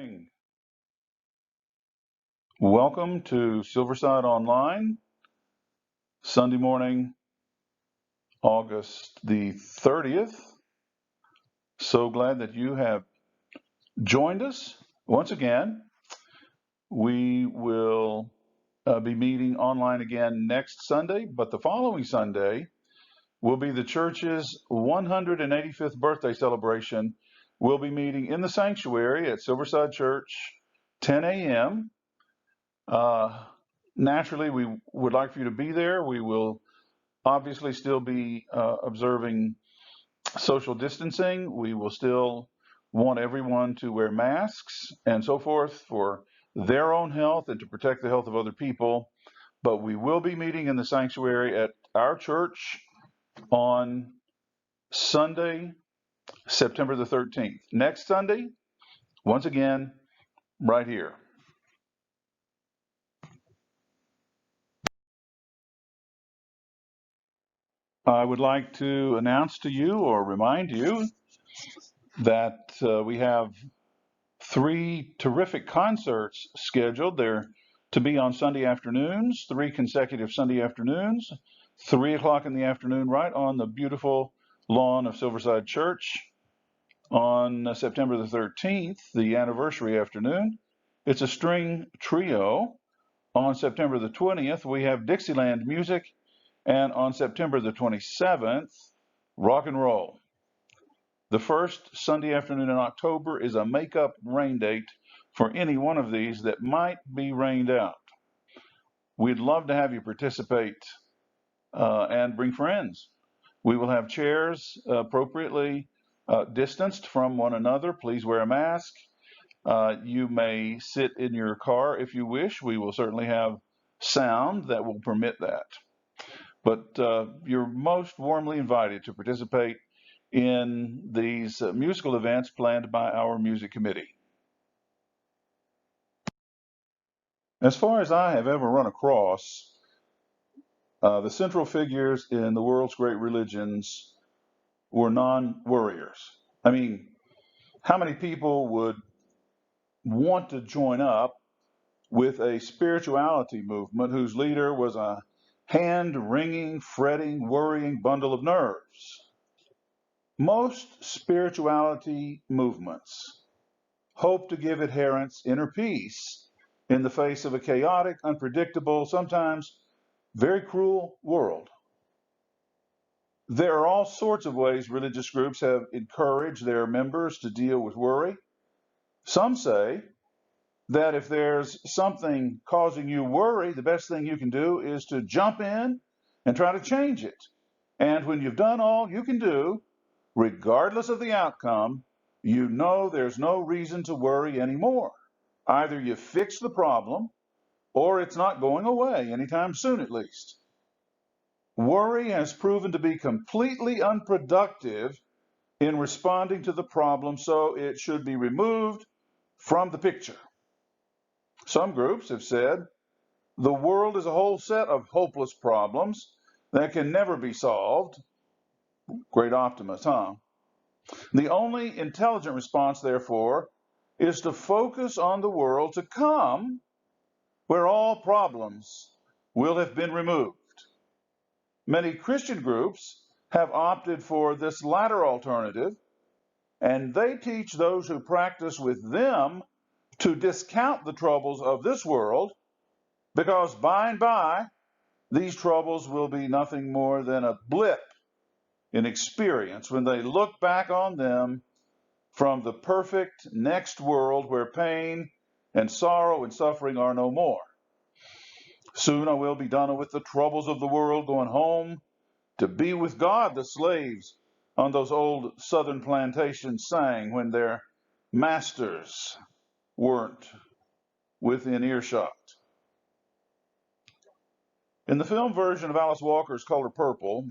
Morning. Welcome to Silverside Online, Sunday morning, August the 30th. So glad that you have joined us once again. We will be meeting online again next Sunday, but the following Sunday will be the church's 185th birthday celebration. We'll be meeting in the sanctuary at Silverside Church, 10 a.m. Naturally, we would like for you to be there. We will obviously still be observing social distancing. We will still want everyone to wear masks and so forth for their own health and to protect the health of other people. But we will be meeting in the sanctuary at our church on Sunday, September the 13th. Next Sunday, once again, right here. I would like to announce to you or remind you that we have three terrific concerts scheduled. They're to be on Sunday afternoons, three consecutive Sunday afternoons, 3 o'clock in the afternoon, right on the beautiful lawn of Silverside Church. On September the 13th, the anniversary afternoon, it's a string trio. On September the 20th, we have Dixieland music. And on September the 27th, rock and roll. The first Sunday afternoon in October is a make-up rain date for any one of these that might be rained out. We'd love to have you participate and bring friends. We will have chairs appropriately distanced from one another. Please wear a mask. You may sit in your car if you wish. We will certainly have sound that will permit that. But you're most warmly invited to participate in these musical events planned by our music committee. As far as I have ever run across, the central figures in the world's great religions were non-worriers. I mean, how many people would want to join up with a spirituality movement whose leader was a hand-wringing, fretting, worrying bundle of nerves? Most spirituality movements hope to give adherents inner peace in the face of a chaotic, unpredictable, sometimes very cruel world. There are all sorts of ways religious groups have encouraged their members to deal with worry. Some say that if there's something causing you worry, the best thing you can do is to jump in and try to change it. And when you've done all you can do, regardless of the outcome, you know there's no reason to worry anymore. Either you fix the problem or it's not going away anytime soon, at least. Worry has proven to be completely unproductive in responding to the problem, so it should be removed from the picture. Some groups have said the world is a whole set of hopeless problems that can never be solved. Great optimist, huh? The only intelligent response, therefore, is to focus on the world to come where all problems will have been removed. Many Christian groups have opted for this latter alternative, and they teach those who practice with them to discount the troubles of this world, because by and by, these troubles will be nothing more than a blip in experience when they look back on them from the perfect next world where pain and sorrow and suffering are no more. Soon I will be done with the troubles of the world, going home to be with God, the slaves on those old southern plantations sang when their masters weren't within earshot. In the film version of Alice Walker's Color Purple,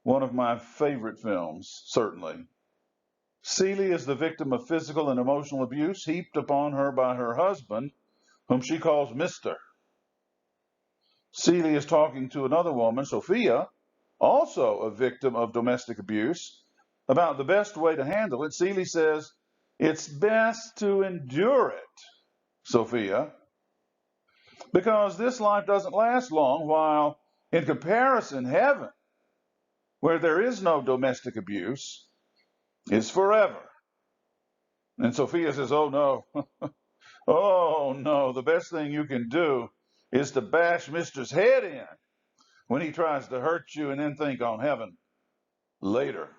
one of my favorite films, certainly, Celie is the victim of physical and emotional abuse heaped upon her by her husband, whom she calls Mr. Celie is talking to another woman, Sophia, also a victim of domestic abuse, about the best way to handle it. Celie says, It's best to endure it, Sophia, because this life doesn't last long, while in comparison, heaven, where there is no domestic abuse, is forever. And Sophia says, oh no, oh no, the best thing you can do is to bash Mister's head in when he tries to hurt you and then think on heaven later.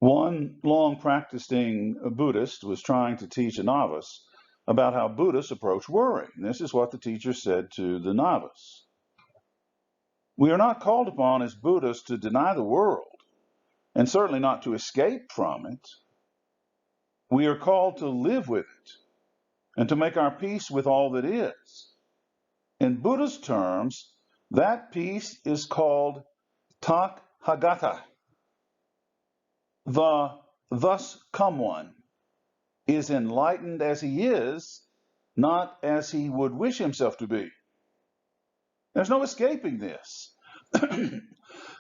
One long practicing Buddhist was trying to teach a novice about how Buddhists approach worry. And this is what the teacher said to the novice. We are not called upon as Buddhists to deny the world, and certainly not to escape from it. We are called to live with it and to make our peace with all that is. In Buddhist terms, that peace is called Tathagata. The thus come one is enlightened as he is, not as he would wish himself to be. There's no escaping this.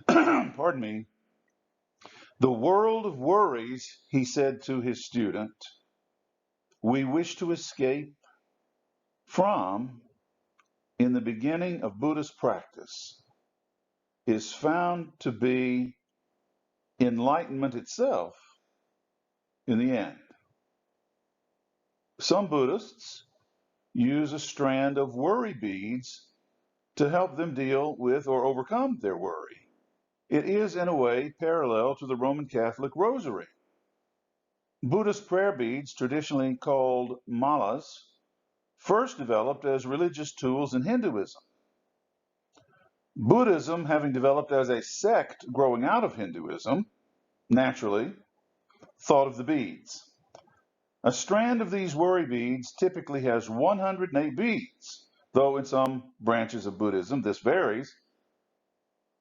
Pardon me. The world of worries, he said to his student, we wish to escape from in the beginning of Buddhist practice is found to be enlightenment itself in the end. Some Buddhists use a strand of worry beads to help them deal with or overcome their worry. It is, in a way, parallel to the Roman Catholic rosary. Buddhist prayer beads, traditionally called malas, first developed as religious tools in Hinduism. Buddhism, having developed as a sect growing out of Hinduism, naturally thought of the beads. A strand of these worry beads typically has 108 beads, though in some branches of Buddhism this varies.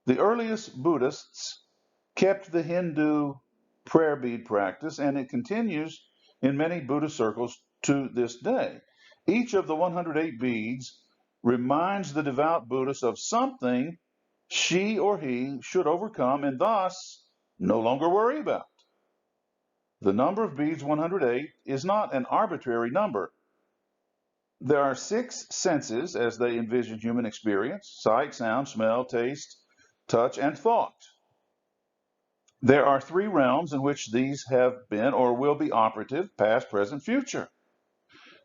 The earliest Buddhists kept the Hindu prayer bead practice, and it continues in many Buddhist circles to this day. Each of the 108 beads reminds the devout Buddhist of something she or he should overcome and thus no longer worry about. The number of beads, 108, is not an arbitrary number. There are 6 senses as they envision human experience: sight, sound, smell, taste, touch, and thought. There are 3 realms in which these have been or will be operative: past, present, future.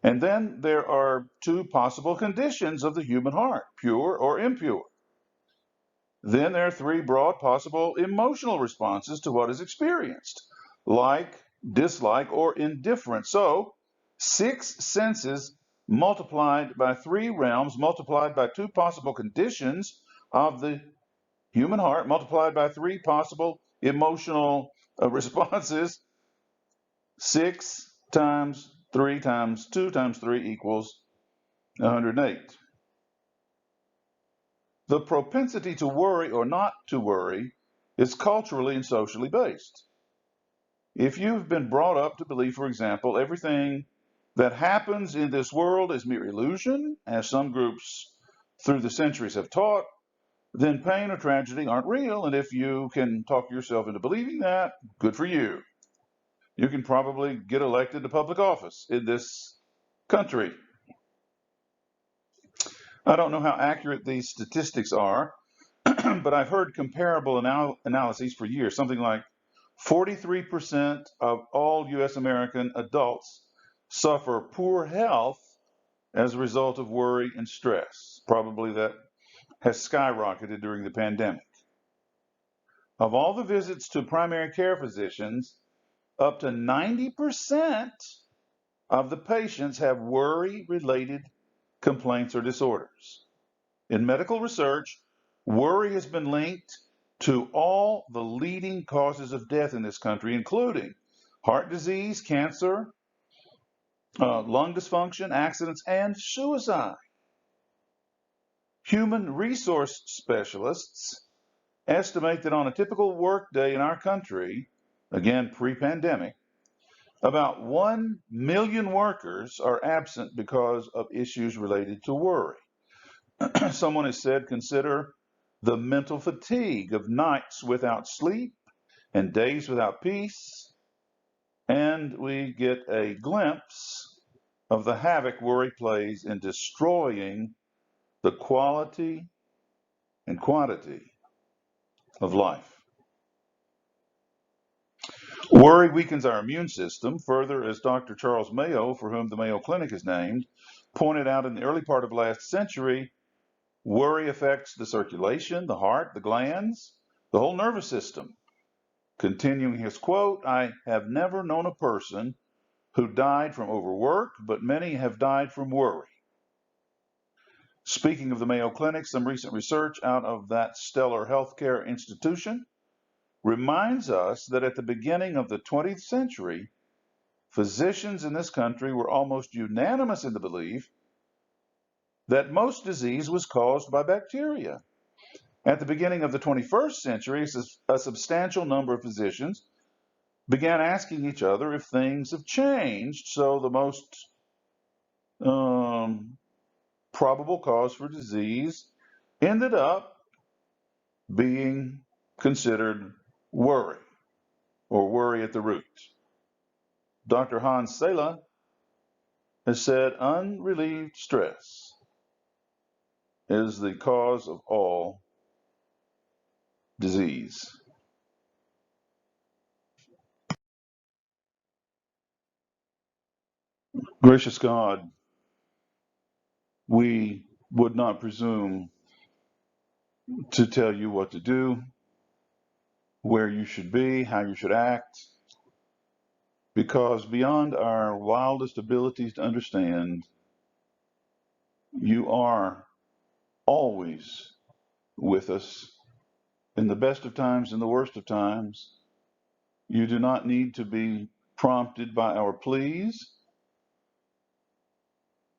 And then there are 2 possible conditions of the human heart: pure or impure. Then there are three broad possible emotional responses to what is experienced: like, dislike, or indifference. So, six senses multiplied by three realms, multiplied by two possible conditions of the human heart, multiplied by three possible emotional responses. 6 times 3 times 2 times 3 equals 108. The propensity to worry or not to worry is culturally and socially based. If you've been brought up to believe, for example, everything that happens in this world is mere illusion, as some groups through the centuries have taught, then pain or tragedy aren't real. And if you can talk yourself into believing that, good for you. You can probably get elected to public office in this country. I don't know how accurate these statistics are, but I've heard comparable analyses for years. Something like 43% of all US American adults suffer poor health as a result of worry and stress. Probably that has skyrocketed during the pandemic. Of all the visits to primary care physicians, up to 90% of the patients have worry-related complaints or disorders. In medical research, worry has been linked to all the leading causes of death in this country, including heart disease, cancer, lung dysfunction, accidents, and suicide. Human resource specialists estimate that on a typical workday in our country, again pre-pandemic, about 1 million workers are absent because of issues related to worry. Someone has said, consider the mental fatigue of nights without sleep and days without peace, and we get a glimpse of the havoc worry plays in destroying the quality and quantity of life. Worry weakens our immune system. Further, as Dr. Charles Mayo, for whom the Mayo Clinic is named, pointed out in the early part of last century, worry affects the circulation, the heart, the glands, the whole nervous system. Continuing his quote, I have never known a person who died from overwork, but many have died from worry. Speaking of the Mayo Clinic, some recent research out of that stellar healthcare institution reminds us that at the beginning of the 20th century, physicians in this country were almost unanimous in the belief that most disease was caused by bacteria. At the beginning of the 21st century, a substantial number of physicians began asking each other if things have changed. So the most probable cause for disease ended up being considered worry, or worry at the root. Dr. Hans Selye has said unrelieved stress is the cause of all disease. Gracious God, we would not presume to tell you what to do, where you should be, how you should act, because beyond our wildest abilities to understand, you are always with us in the best of times and the worst of times. You do not need to be prompted by our pleas.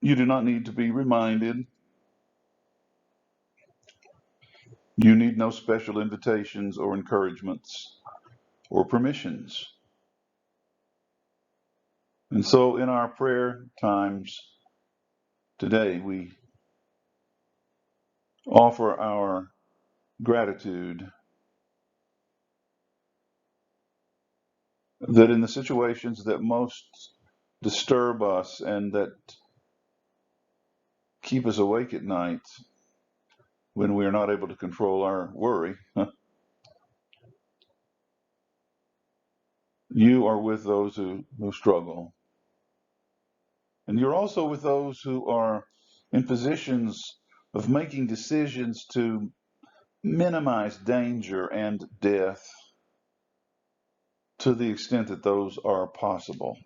You do not need to be reminded. You need no special invitations or encouragements or permissions. And so in our prayer times today, we offer our gratitude that in the situations that most disturb us and that keep us awake at night when we are not able to control our worry, you are with those who struggle. And you're also with those who are in positions of making decisions to minimize danger and death to the extent that those are possible.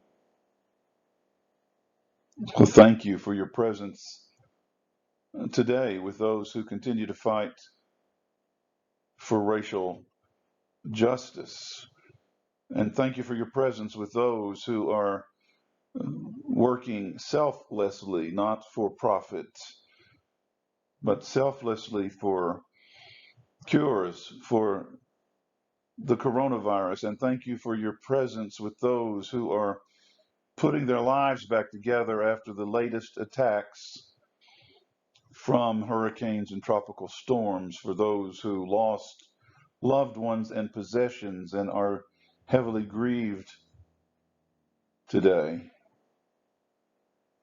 So thank you for your presence today with those who continue to fight for racial justice. And thank you for your presence with those who are working selflessly, not for profit, but selflessly for cures for the coronavirus. And thank you for your presence with those who are putting their lives back together after the latest attacks from hurricanes and tropical storms, for those who lost loved ones and possessions and are heavily grieved today.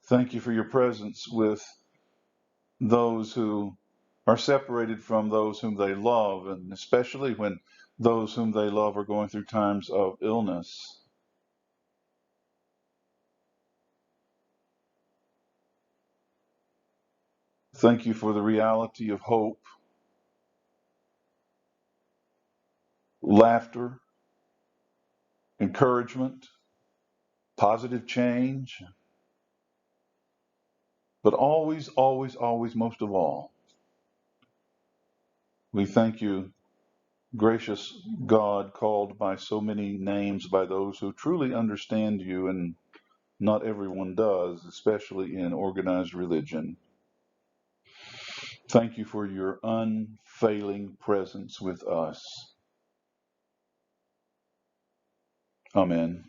Thank you for your presence with those who are separated from those whom they love, and especially when those whom they love are going through times of illness. Thank you for the reality of hope, laughter, encouragement, positive change, but always, always, always, most of all, we thank you, gracious God, called by so many names by those who truly understand you, and not everyone does, especially in organized religion. Thank you for your unfailing presence with us. Amen.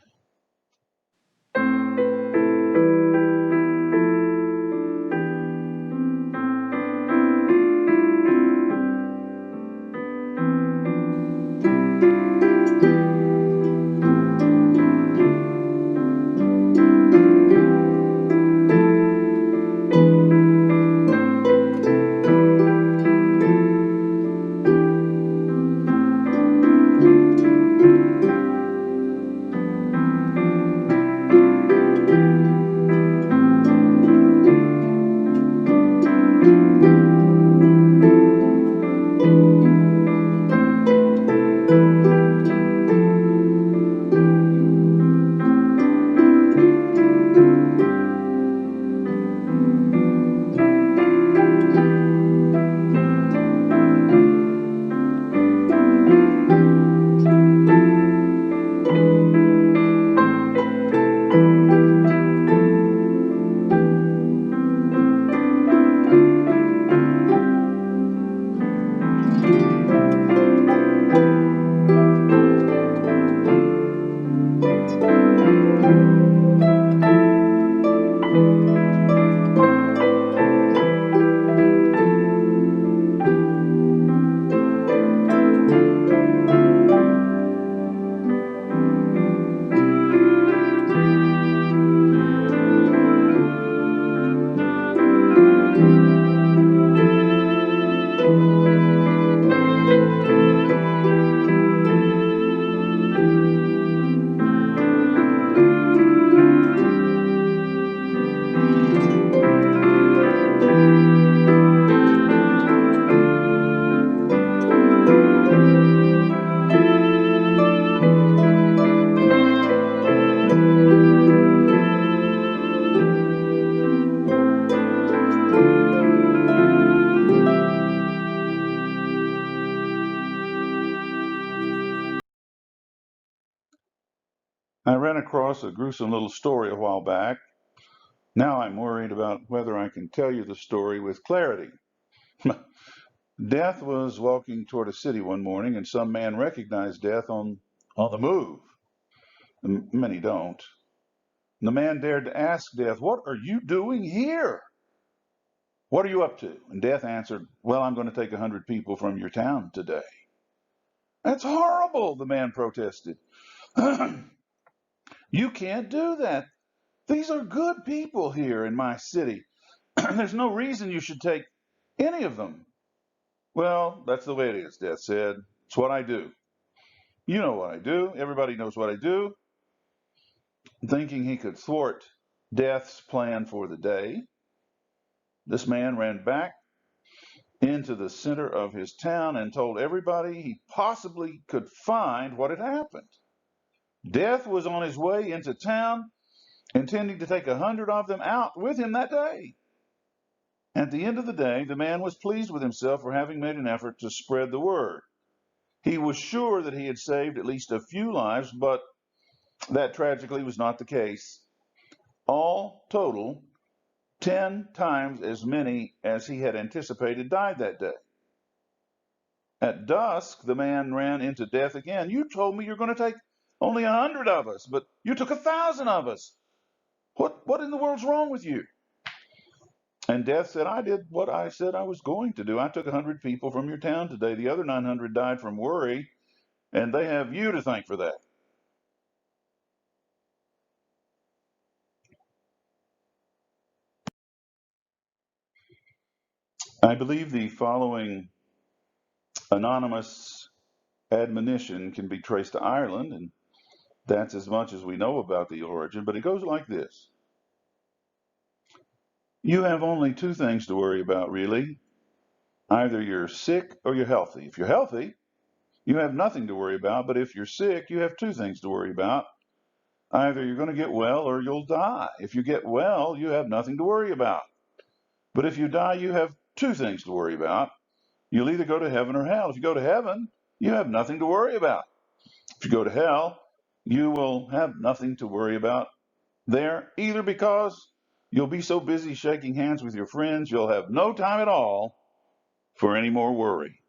I ran across a gruesome little story a while back. Now I'm worried about whether I can tell you the story with clarity. Death was walking toward a city one morning, and some man recognized Death on the move. Many don't. And the man dared to ask Death, "What are you doing here? What are you up to?" And Death answered, "Well, I'm going to take 100 people from your town today." "That's horrible," the man protested. "You can't do that. These are good people here in my city. There's no reason you should take any of them." "Well, that's the way it is," Death said. "It's what I do. You know what I do. Everybody knows what I do." Thinking he could thwart Death's plan for the day, this man ran back into the center of his town and told everybody he possibly could find what had happened. Death was on his way into town, intending to take 100 of them out with him that day. At the end of the day, the man was pleased with himself for having made an effort to spread the word. He was sure that he had saved at least a few lives, but that tragically was not the case. All total, 10 times as many as he had anticipated died that day. At dusk, the man ran into Death again. You told me you're going to take only 100 of us, but you took 1,000 of us. What in the world's wrong with you? And Death said, I did what I said I was going to do. I took 100 people from your town today. The other 900 died from worry, and they have you to thank for that. I believe the following anonymous admonition can be traced to Ireland, and that's as much as we know about the origin, but it goes like this. You have only two things to worry about, really. Either you're sick or you're healthy. If you're healthy, you have nothing to worry about, but if you're sick, you have two things to worry about. Either you're going to get well or you'll die. If you get well, you have nothing to worry about. But if you die, you have two things to worry about. You'll either go to heaven or hell. If you go to heaven, you have nothing to worry about. If you go to hell, you will have nothing to worry about there, either because you'll be so busy shaking hands with your friends, you'll have no time at all for any more worry.